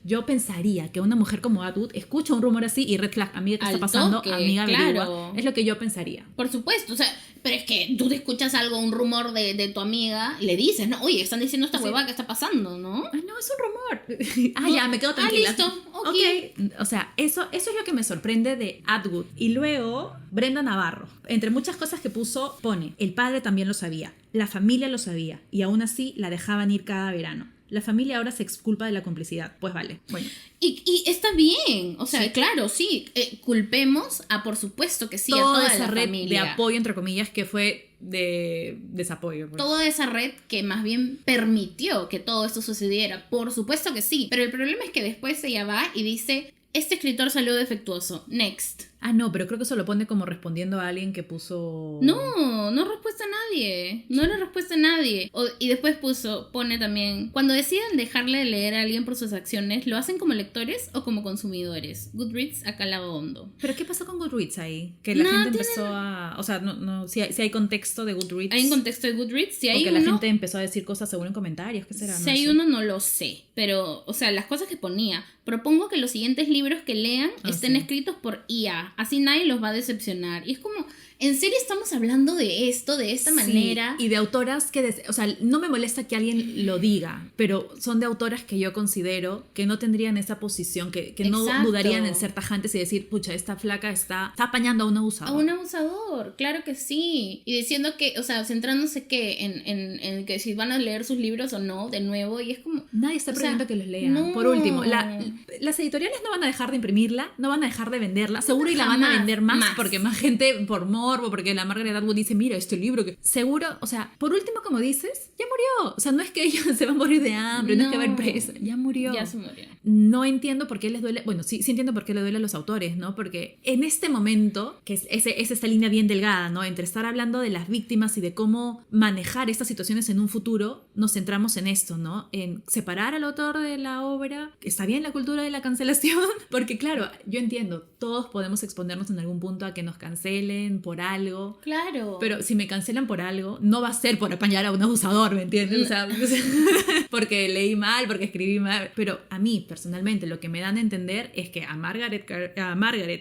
Yo pensaría que una mujer como Atwood escucha un rumor así y red flag, amiga, ¿qué está pasando? Amiga, averigua. Claro. Es lo que yo pensaría. Por supuesto, o sea, pero es que tú te escuchas algo, un rumor de tu amiga, le dices, ¿no? Oye, están diciendo esta huevada que está pasando, ¿no? Ah, no, es un rumor. Ya, me quedo tranquila. Listo, okay. O sea, eso es lo que me sorprende de Atwood. Y luego, Brenda Navarro. Entre muchas cosas que puso, pone: el padre también lo sabía, la familia lo sabía, y aún así la dejaban ir cada verano. La familia ahora se exculpa de la complicidad. Pues vale, bueno. Y está bien, o sea, claro, sí, culpemos por supuesto que sí, toda a toda esa la red familia. de apoyo, entre comillas, que fue de desapoyo. Pues. Toda esa red que más bien permitió que todo esto sucediera, por supuesto que sí, pero el problema es que después ella va y dice: este escritor salió defectuoso, next. Ah, no, pero creo que eso lo pone como respondiendo a alguien que puso... No respuesta a nadie. No le respuesta a nadie. Y después pone también: cuando deciden dejarle de leer a alguien por sus acciones, ¿lo hacen como lectores o como consumidores? Goodreads acá lado hondo. ¿Pero qué pasó con Goodreads ahí? Que la gente empezó a... O sea, si hay contexto de Goodreads. ¿Hay un contexto de Goodreads? Si hay o que la gente empezó a decir cosas según en comentarios. ¿Qué será? Si hay uno, no lo sé. Pero, o sea, las cosas que ponía: propongo que los siguientes libros que lean estén escritos por IA. Así nadie los va a decepcionar. Y es como, ¿en serio estamos hablando de esto, de esta manera? Y de autoras que, o sea, no me molesta que alguien lo diga, pero son de autoras que yo considero que no tendrían esa posición, que no dudarían en ser tajantes y decir: pucha, esta flaca está apañando a un abusador. A un abusador, claro que sí. Y diciendo que, o sea, centrándose que en que si van a leer sus libros o no, de nuevo, y es como... Nadie está prohibiendo que los lean. No. Por último, las editoriales no van a dejar de imprimirla, no van a dejar de venderla, seguro, y la van a vender más. Porque más gente, por morbo, porque la Margaret Atwood dice: mira, este libro que... Seguro, o sea, por último, como dices, ya murió. O sea, no es que ella se va a morir de hambre, no es que va a ir presa, ya murió. Ya se murió. No entiendo por qué les duele... Bueno, sí entiendo por qué le duele a los autores, ¿no? Porque en este momento, que es esta línea bien delgada, ¿no? Entre estar hablando de las víctimas y de cómo manejar estas situaciones en un futuro, nos centramos en esto, ¿no? En separar al autor de la obra. Está bien la cultura de la cancelación, porque claro, yo entiendo, todos podemos exponernos en algún punto a que nos cancelen por algo. Claro. Pero si me cancelan por algo, no va a ser por apañar a un abusador, ¿me entiendes? O sea, porque leí mal, porque escribí mal. Pero a mí, personalmente, lo que me dan a entender es que a Margaret,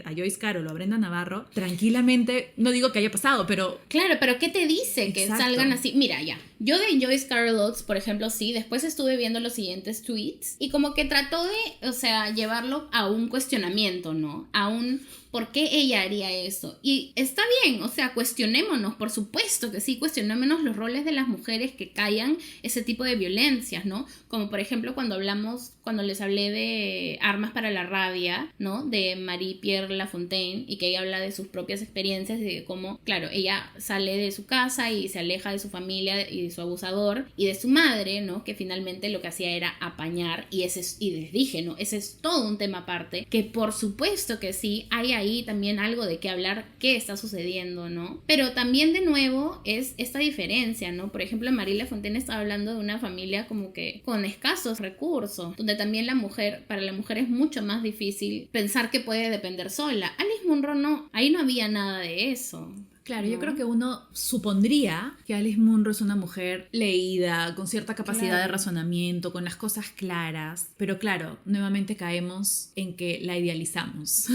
a Joyce Carol o a Brenda Navarro, tranquilamente, no digo que haya pasado, pero... Claro, pero ¿qué te dice que salgan así? Mira, ya. Yo de Joyce Carol Oates, por ejemplo, sí, después estuve viendo los siguientes tweets y como que trató de, o sea, llevarlo a un cuestionamiento, ¿no? A un ¿por qué ella haría eso? Y está bien, o sea, cuestionémonos, por supuesto que sí, cuestionémonos los roles de las mujeres que callan ese tipo de violencias, ¿no? Como por ejemplo cuando les hablé de Armas para la Rabia, ¿no? De Marie-Pierre Lafontaine, y que ella habla de sus propias experiencias, de cómo, claro, ella sale de su casa y se aleja de su familia y de su abusador y de su madre, ¿no? Que finalmente lo que hacía era apañar, y les dije, ¿no? Ese es todo un tema aparte, que por supuesto que sí, hay ahí también algo de qué hablar, qué está sucediendo, ¿no? Pero también de nuevo es esta diferencia, ¿no? Por ejemplo, Marie Lafontaine estaba hablando de una familia como que con escasos recursos, donde también para la mujer es mucho más difícil pensar que puede depender sola. Alice Munro no, ahí no había nada de eso. Claro, ¿no? yo creo que uno supondría que Alice Munro es una mujer leída, con cierta capacidad de razonamiento, con las cosas claras, pero claro, nuevamente caemos en que la idealizamos.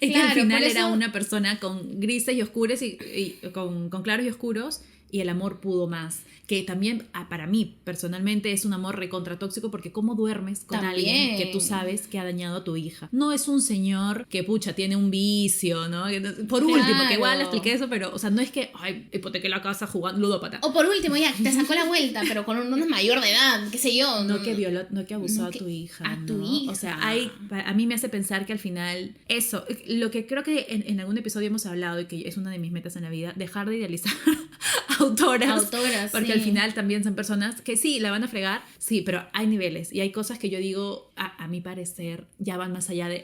Ella al final era una persona con grises y oscuros y con claros y oscuros, y el amor pudo más. Que también, para mí, personalmente, es un amor recontratóxico, porque ¿cómo duermes con alguien que tú sabes que ha dañado a tu hija? No es un señor que, pucha, tiene un vicio, ¿no? Por último, que igual expliqué eso, pero, o sea, no es que, ay, hipotequé la casa jugando ludópata. O por último, ya, te sacó la vuelta, pero con un mayor de edad, qué sé yo. No que violó, no que abusó a tu hija. A tu hija. O sea, a mí me hace pensar que al final, eso, lo que creo que en algún episodio hemos hablado, y que es una de mis metas en la vida, dejar de idealizar autoras, porque al final también son personas que sí, la van a fregar, sí, pero hay niveles y hay cosas que yo digo, a mi parecer, ya van más allá de...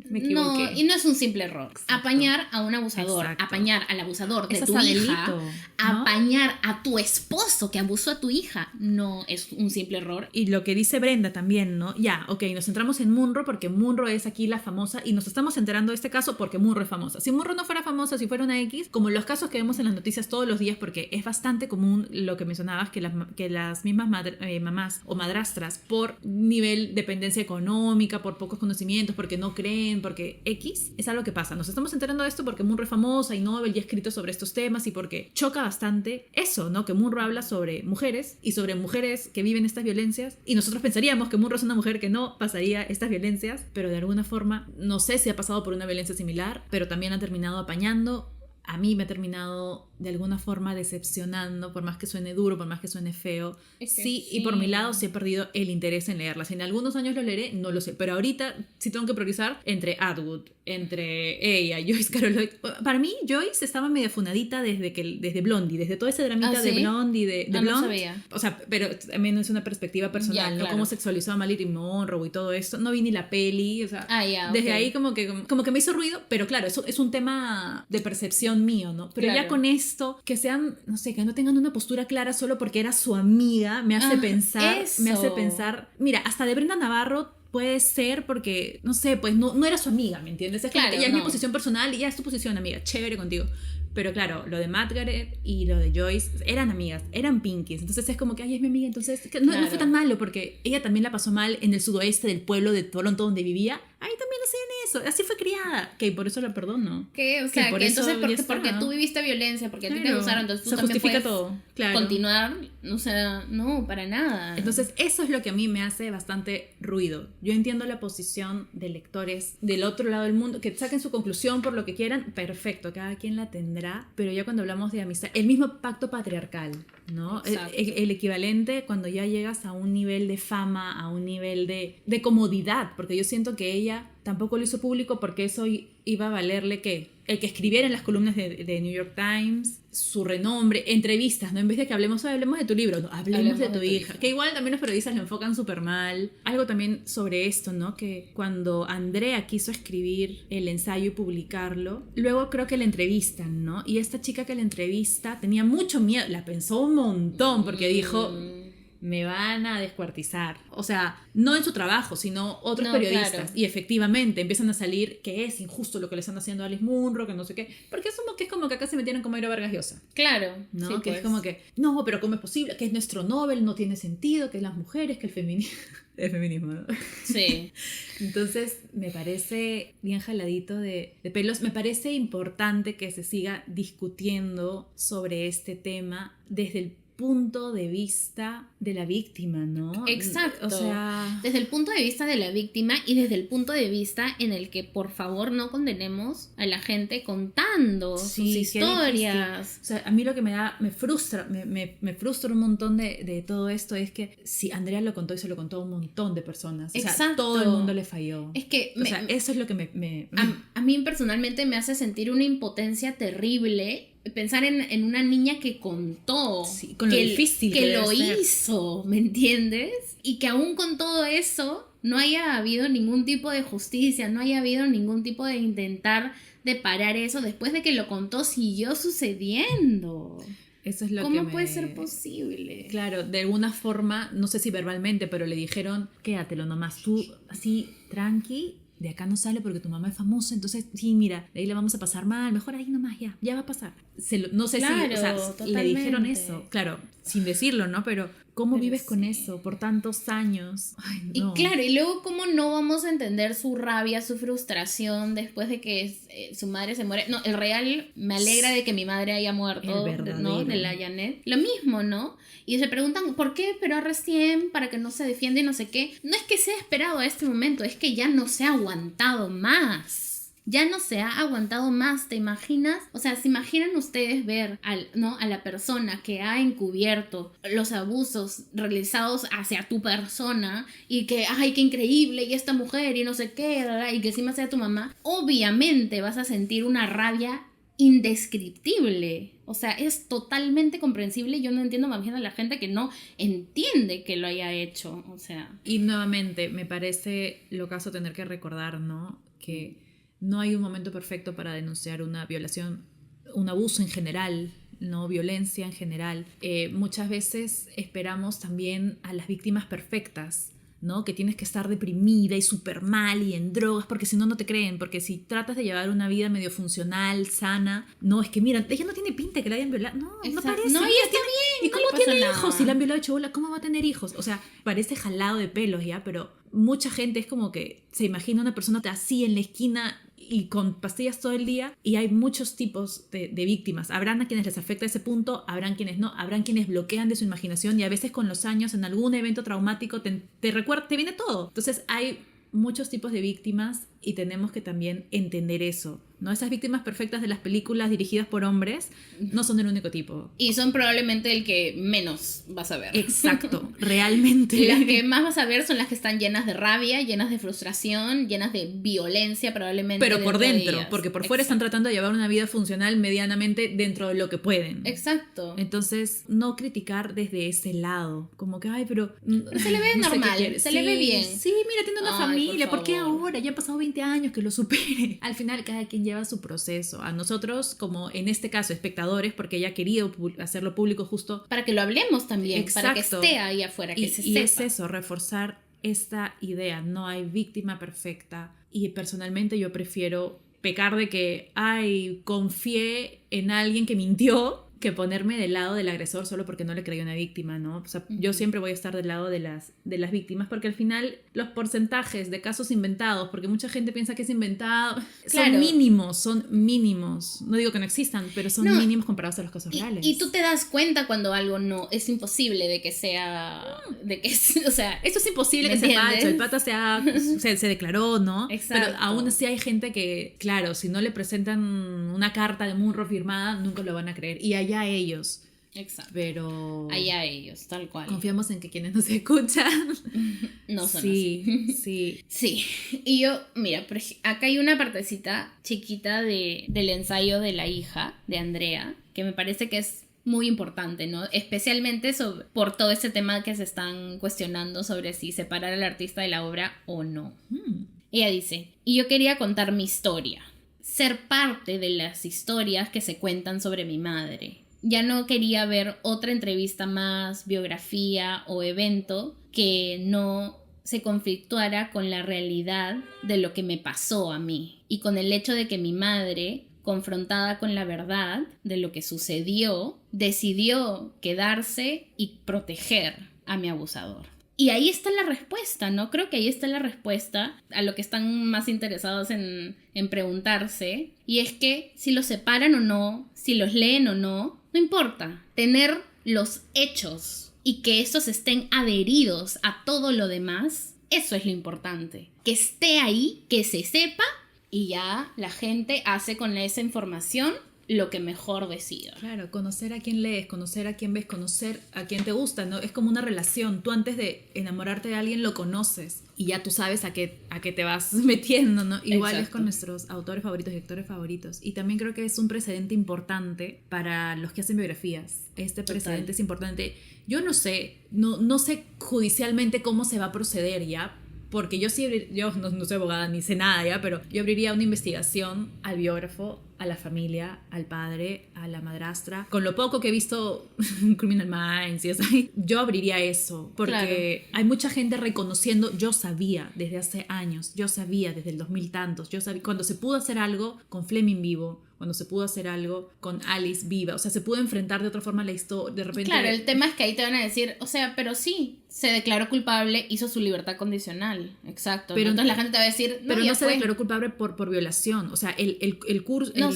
Me equivoqué. No, y no es un simple error. Exacto. Apañar a un abusador, apañar al abusador de tu hija, delito, ¿no? Apañar a tu esposo que abusó a tu hija, no es un simple error. Y lo que dice Brenda también, ¿no? Ya, ok, nos centramos en Munro porque Munro es aquí la famosa, y nos estamos enterando de este caso porque Munro es famosa. Si Munro no fuera famosa, si fuera una X, como los casos que vemos en las noticias todos los días, porque es bastante común lo que mencionabas, que las mismas mamás o madrastras, por nivel de dependencia económica, por pocos conocimientos, porque no creen, porque X, es algo que pasa. Nos estamos enterando de esto porque Munro es famosa y Nobel ya ha escrito sobre estos temas, y porque choca bastante eso, ¿no? Que Munro habla sobre mujeres y sobre mujeres que viven estas violencias, y nosotros pensaríamos que Munro es una mujer que no pasaría estas violencias, pero de alguna forma, no sé si ha pasado por una violencia similar, pero también ha terminado apañando. A mí me ha terminado de alguna forma decepcionando, por más que suene duro, por más que suene feo. Sí, y por mi lado sí he perdido el interés en leerla. Si en algunos años lo leeré, no lo sé. Pero ahorita sí tengo que priorizar entre Atwood, entre ella, Joyce Carol Lloyd. Para mí, Joyce estaba medio funadita desde Blondie, desde todo ese dramita de Blondie, de Blonde. No sabía. O sea, pero también es una perspectiva personal, ¿no? Claro. Cómo sexualizó a Marilyn Monroe y todo esto. No vi ni la peli, o sea, desde ahí como que me hizo ruido, pero claro, eso es un tema de percepción mío, ¿no? Pero ya con esto, que sean, no sé, que no tengan una postura clara solo porque era su amiga, me hace pensar, mira, hasta de Brenda Navarro puede ser porque, no sé, pues no era su amiga, ¿me entiendes? Es claro, que ya es mi posición personal y ya es tu posición, amiga, chévere contigo. Pero claro, lo de Margaret y lo de Joyce eran amigas, eran pinkies. Entonces es como que, ay, es mi amiga. Entonces no fue tan malo, porque ella también la pasó mal en el sudoeste del pueblo de Toronto donde vivía. Ahí también hacían eso, así fue criada. Que por eso la perdono. ¿Qué? O sea, que entonces porque tú viviste violencia, porque a ti te abusaron, entonces tú se también puedes todo. Continuar. O sea, no, para nada. Entonces eso es lo que a mí me hace bastante ruido. Yo entiendo la posición de lectores del otro lado del mundo, que saquen su conclusión por lo que quieran, perfecto, cada quien la tendrá. Pero ya cuando hablamos de amistad, el mismo pacto patriarcal, ¿no? El equivalente cuando ya llegas a un nivel de fama, a un nivel de comodidad, porque yo siento que ella tampoco lo hizo público porque eso iba a valerle que el que escribiera en las columnas de New York Times, su renombre, entrevistas, ¿no? En vez de que hablemos de tu libro, no, hablemos de tu hija. Que igual también los periodistas lo enfocan súper mal. Algo también sobre esto, ¿no? Que cuando Andrea quiso escribir el ensayo y publicarlo, luego creo que la entrevistan, ¿no? Y esta chica que la entrevista tenía mucho miedo, la pensó un montón porque dijo... me van a descuartizar. O sea, no en su trabajo, sino otros periodistas. Claro. Y efectivamente empiezan a salir que es injusto lo que le están haciendo a Alice Munro, que no sé qué. Porque es como que acá se metieron con Mayra Vargas Llosa. Claro. ¿No? Sí, que pues. es como que, no, pero ¿cómo es posible? Que es nuestro Nobel, no tiene sentido, que es las mujeres, que el feminismo... el feminismo, ¿no? Sí. Entonces, me parece bien jaladito de pelos. Me parece importante que se siga discutiendo sobre este tema desde el punto de vista de la víctima, ¿no? Exacto. O sea, desde el punto de vista de la víctima y desde el punto de vista en el que por favor no condenemos a la gente contando sus historias. O sea, a mí lo que me frustra, me frustra un montón de todo esto es que si Andrea lo contó y se lo contó a un montón de personas. O sea, todo el mundo le falló. Es que o sea, eso es lo que a mí personalmente me hace sentir una impotencia terrible pensar en una niña que contó, sí, con lo difícil que lo ser. hizo, ¿me entiendes? Y que aún con todo eso no haya habido ningún tipo de justicia, no haya habido ningún tipo de intentar de parar eso después de que lo contó, siguió sucediendo. Eso es lo ¿Cómo puede ser posible? Claro, de alguna forma, no sé si verbalmente, pero le dijeron, quédatelo nomás, tú así, tranqui, de acá no sale porque tu mamá es famosa, entonces sí, mira, de ahí le vamos a pasar mal, mejor ahí nomás, ya va a pasar. No sé claro, si, o sea, totalmente. le dijeron eso, claro, sin decirlo, ¿no? Pero ¿cómo Pero vives sí. con eso por tantos años? Ay, no. Y claro, y luego cómo no vamos a entender su rabia, su frustración después de que su madre se muere. No, el real me alegra de que mi madre haya muerto, ¿no? De la Janet. Lo mismo, ¿no? Y se preguntan, ¿por qué esperó recién para que no se defienda y no sé qué? No es que se ha esperado a este momento, es que ya no se ha aguantado más. Ya no se ha aguantado más, ¿te imaginas? O sea, ¿se imaginan ustedes ver a la persona que ha encubierto los abusos realizados hacia tu persona y que, ay, qué increíble, y esta mujer, y no sé qué, y que encima sea tu mamá? Obviamente vas a sentir una rabia indescriptible. O sea, es totalmente comprensible. Yo no entiendo más bien a la gente que no entiende que lo haya hecho. O sea. Y nuevamente, me parece lo caso tener que recordar, ¿no? Que no hay un momento perfecto para denunciar una violación, un abuso en general, ¿no? Violencia en general. Muchas veces esperamos también a las víctimas perfectas, ¿no? Que tienes que estar deprimida y súper mal y en drogas, porque si no, no te creen. Porque si tratas de llevar una vida medio funcional, sana, no, es que mira, ella no tiene pinta que la hayan violado. No, exacto. no parece. No, ella está bien. ¿Y cómo tiene hijos? Si la han violado chibola, ¿cómo va a tener hijos? O sea, parece jalado de pelos ya, pero mucha gente es como que se imagina una persona así en la esquina y con pastillas todo el día, y hay muchos tipos de víctimas. Habrán a quienes les afecta ese punto, habrán quienes no, habrán quienes bloquean de su imaginación y a veces con los años en algún evento traumático te viene todo. Entonces hay muchos tipos de víctimas y tenemos que también entender eso, ¿no? Esas víctimas perfectas de las películas dirigidas por hombres no son el único tipo. Y son probablemente el que menos vas a ver. Exacto, realmente. Las que más vas a ver son las que están llenas de rabia, llenas de frustración, llenas de violencia probablemente. Pero por dentro, de porque por fuera están tratando de llevar una vida funcional medianamente dentro de lo que pueden. Exacto. Entonces, no criticar desde ese lado, como que, ay, pero se le ve no sé normal, qué se le ve bien. Sí, mira, tiene una familia, ¿por qué ahora? Ya han pasado 20 años, que lo supere. Al final, cada quien lleva su proceso. A nosotros, como en este caso, espectadores, porque ella ha querido hacerlo público justo. Para que lo hablemos también, exacto, para que esté ahí afuera, que se sepa. Y es eso, reforzar esta idea, no hay víctima perfecta. Y personalmente yo prefiero pecar de que, ay, confié en alguien que mintió, que ponerme del lado del agresor solo porque no le creí a una víctima, ¿no? O sea, yo siempre voy a estar del lado de las víctimas, porque al final los porcentajes de casos inventados, porque mucha gente piensa que es inventado, claro, son mínimos. No digo que no existan, pero son mínimos comparados a los casos reales. Y tú te das cuenta cuando algo no es imposible de que sea, o sea, esto es imposible que sea falso, el pata se declaró, ¿no? Exacto. Pero aún así hay gente que, claro, si no le presentan una carta de Munro firmada, nunca lo van a creer. Y allá ellos. Exacto. Pero allá ellos, tal cual. Confiamos en que quienes nos escuchan no son así. Sí. Y yo, mira, acá hay una partecita chiquita del ensayo de la hija de Andrea, que me parece que es muy importante, ¿no? Especialmente por todo ese tema que se están cuestionando sobre si separar al artista de la obra o no. Ella dice, y yo quería contar mi historia, ser parte de las historias que se cuentan sobre mi madre. Ya no quería ver otra entrevista más, biografía o evento que no se conflictuara con la realidad de lo que me pasó a mí y con el hecho de que mi madre, confrontada con la verdad de lo que sucedió, decidió quedarse y proteger a mi abusador. Y ahí está la respuesta, ¿no? Creo que ahí está la respuesta a lo que están más interesados en preguntarse. Y es que si los separan o no, si los leen o no, no importa. Tener los hechos y que estos estén adheridos a todo lo demás, eso es lo importante. Que esté ahí, que se sepa y ya la gente hace con esa información lo que mejor decida. Claro, conocer a quién lees, conocer a quién ves, conocer a quién te gusta, ¿no? Es como una relación. Tú antes de enamorarte de alguien lo conoces y ya tú sabes a qué te vas metiendo, ¿no? Igual Exacto. es con nuestros autores favoritos y lectores favoritos. Y también creo que es un precedente importante para los que hacen biografías. Este precedente Total. es importante. Yo no sé judicialmente cómo se va a proceder ya, porque yo no soy abogada ni sé nada ya, pero yo abriría una investigación al biógrafo, a la familia, al padre, a la madrastra. Con lo poco que he visto Criminal Minds y así, yo abriría eso, porque hay mucha gente reconociendo, yo sabía desde hace años, yo sabía desde el 2000 tantos, yo sabía cuando se pudo hacer algo con Fleming vivo, cuando se pudo hacer algo con Alice viva, o sea, se pudo enfrentar de otra forma a la historia, de repente... Claro, el tema es que ahí te van a decir, o sea, pero sí, se declaró culpable, hizo su libertad condicional, exacto. Pero, entonces la gente te va a decir, pero ya no se fue. declaró culpable por violación, o sea, el curso, No.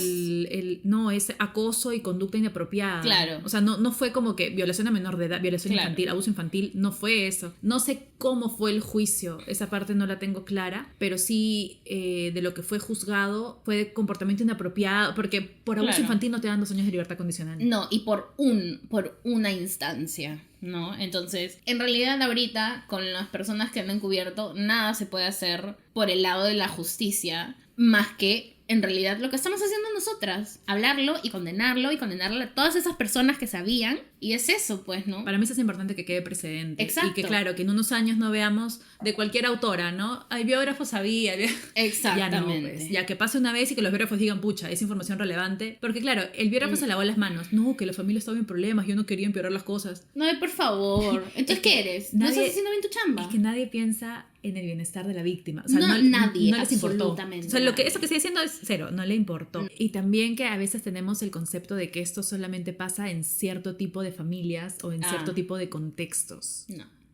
no, es acoso y conducta inapropiada. Claro. O sea, no fue como que violación a menor de edad, violación Claro. infantil, abuso infantil, no fue eso. No sé cómo fue el juicio, esa parte no la tengo clara, pero sí de lo que fue juzgado fue de comportamiento inapropiado, porque por abuso Claro. infantil no te dan 2 años de libertad condicional. No, y por una instancia, ¿no? Entonces, en realidad ahorita, con las personas que han encubierto, nada se puede hacer por el lado de la justicia, más que, en realidad, lo que estamos haciendo nosotras. Hablarlo y condenarlo y condenarle a todas esas personas que sabían. Y es eso, pues, ¿no? Para mí eso es importante que quede precedente. Exacto. Y que, claro, que en unos años no veamos de cualquier autora, ¿no? Hay biógrafo sabía. Exactamente. Ya no, pues. Ya que pase una vez y que los biógrafos digan, pucha, es información relevante. Porque, claro, el biógrafo se lavó las manos. No, que la familia estaba en problemas, yo no quería empeorar las cosas. No, por favor. Entonces, ¿qué eres? ¿No estás haciendo bien tu chamba? Es que nadie piensa en el bienestar de la víctima. O sea, nadie, no les importó. absolutamente O sea, nadie. eso que estoy diciendo es cero, no le importó. Y también que a veces tenemos el concepto de que esto solamente pasa en cierto tipo de familias o en cierto tipo de contextos.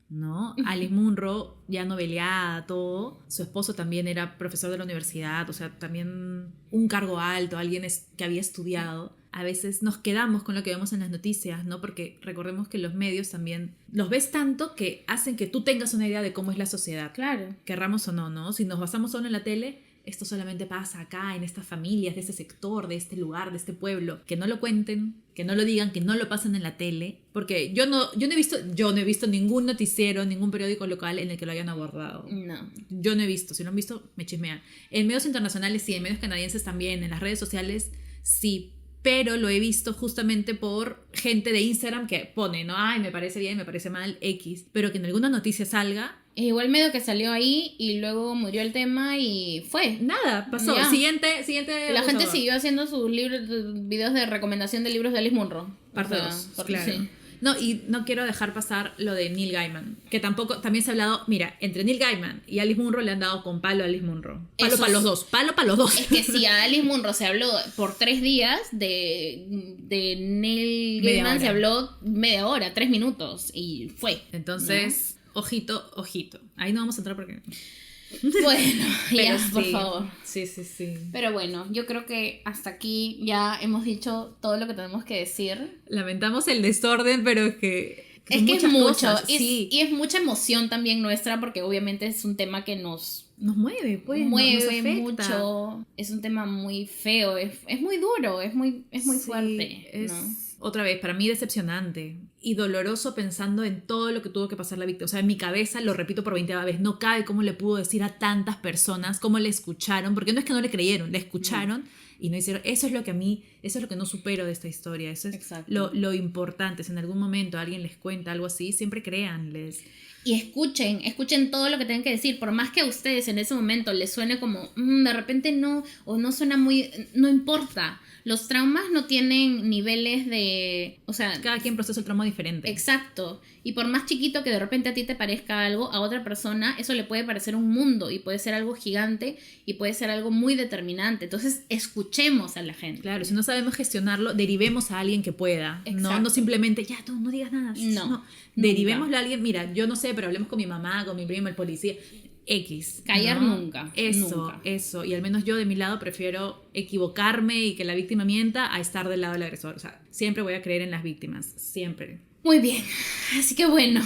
¿No? Alice Munro, ya noveleada, todo. Su esposo también era profesor de la universidad, o sea, también un cargo alto, alguien que había estudiado. A veces nos quedamos con lo que vemos en las noticias, ¿no? Porque recordemos que los medios también los ves tanto que hacen que tú tengas una idea de cómo es la sociedad. Claro. Querramos o no, ¿no? Si nos basamos solo en la tele, esto solamente pasa acá, en estas familias, de este sector, de este lugar, de este pueblo. Que no lo cuenten, que no lo digan, que no lo pasen en la tele. Porque yo no he visto ningún noticiero, ningún periódico local en el que lo hayan abordado. No. Yo no he visto. Si lo han visto, me chismean. En medios internacionales sí, en medios canadienses también, en las redes sociales sí. Pero lo he visto justamente por gente de Instagram que pone, ¿no? Ay, me parece bien, me parece mal, X. Pero que en alguna noticia salga... Igual medio que salió ahí y luego murió el tema y fue. Nada, pasó. Ya. Siguiente La gente abusador. siguió haciendo sus videos de recomendación de libros de Alice Munro. Parte O sea, 2, porque claro. sí. No, y no quiero dejar pasar lo de Neil Gaiman, que también se ha hablado, mira, entre Neil Gaiman y Alice Munro le han dado con palo a Alice Munro. Palo Eso para los dos, palo para los dos. Es que si a Alice Munro se habló por 3 días, de Neil Media Gaiman se hora. habló media hora, 3 minutos y fue. Entonces, ojito. Ahí no vamos a entrar porque... Bueno, ya, Pero por sí. favor. Sí. Pero bueno, yo creo que hasta aquí ya hemos dicho todo lo que tenemos que decir. Lamentamos el desorden, pero es que... Es que es muchas mucho, cosas, y es mucha emoción también nuestra, porque obviamente es un tema que nos mueve, pues. nos mueve afecta. mucho. Es un tema muy feo, es muy duro, es muy Sí, fuerte. es, ¿no? otra vez, para mí decepcionante y doloroso pensando en todo lo que tuvo que pasar la víctima. O sea, en mi cabeza, lo repito por 20ª vez, no cabe cómo le pudo decir a tantas personas, cómo le escucharon, porque no es que no le creyeron, le escucharon y no hicieron. Eso es lo que a mí, eso es lo que no supero de esta historia. Eso es Exacto. lo importante. Si en algún momento alguien les cuenta algo así, siempre créanles. Y escuchen todo lo que tengan que decir, por más que a ustedes en ese momento les suene como, de repente no, o no suena muy, no importa. Los traumas no tienen niveles de, o sea, Cada quien procesa el trauma diferente. exacto. Y por más chiquito que de repente a ti te parezca algo, a otra persona eso le puede parecer un mundo y puede ser algo gigante y puede ser algo muy determinante. Entonces, escuchemos a la gente. Claro, si no sabemos gestionarlo, derivemos a alguien que pueda. Exacto. No simplemente, ya, tú no digas nada. No, Derivémoslo a alguien, mira, yo no sé, pero hablemos con mi mamá, con mi primo, el policía. X. Callar ¿no? nunca. Eso, nunca. eso. Y al menos yo de mi lado prefiero equivocarme y que la víctima mienta a estar del lado del agresor. O sea, siempre voy a creer en las víctimas. Siempre. Muy bien. Así que bueno,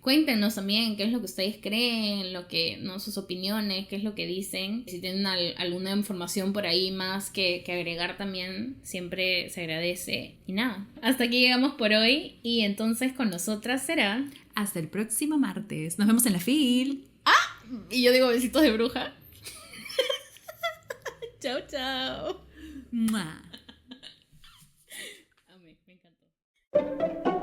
cuéntenos también qué es lo que ustedes creen, lo que, no, sus opiniones, qué es lo que dicen. Si tienen alguna información por ahí más que agregar también, siempre se agradece. Y nada, hasta aquí llegamos por hoy y entonces con nosotras será... Hasta el próximo martes. Nos vemos en la fil. Y yo digo besitos de bruja. Chao, chao. ¡Mua! Amé, me encantó.